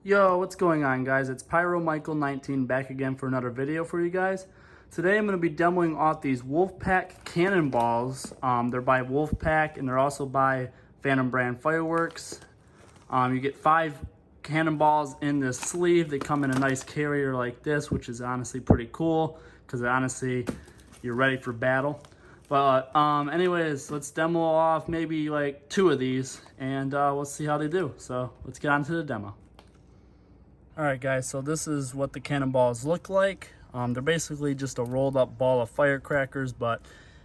Yo, what's going on, guys? It's Pyro Michael 19 back again for another video for you guys. Today I'm going to be demoing off these Wolfpack Cannonballs. They're by Wolfpack and they're also by Phantom Brand Fireworks. You get 5 cannonballs in this sleeve. They come in a nice carrier like this, which is honestly pretty cool because honestly you're ready for battle. But anyways, let's demo off maybe like 2 of these and we'll see how they do. So let's get on to the demo. Alright guys, so this is what the cannonballs look like. They're basically just a rolled up ball of firecrackers, but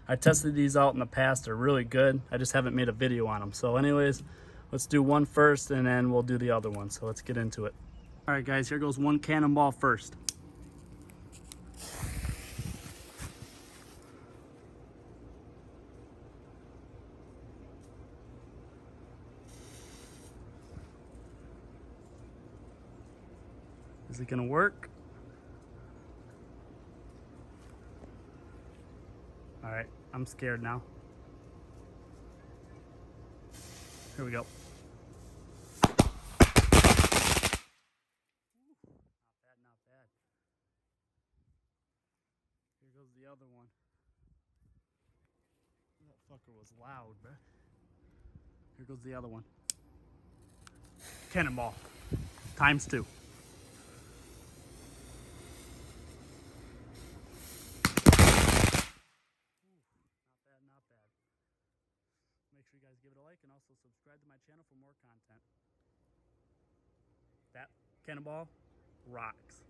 I tested these out in the past. They're really good. I just haven't made a video on them. So anyways, let's do one first and then we'll do the other one. So let's get into it. Alright guys, here goes one cannonball first. Is it gonna work? All right, I'm scared now. Here we go. Not bad, not bad. Here goes the other one. That fucker was loud, bruh. Here goes the other one. Cannonball, ×2. Not bad. Make sure you guys give it a like and also subscribe to my channel for more content. That cannonball rocks.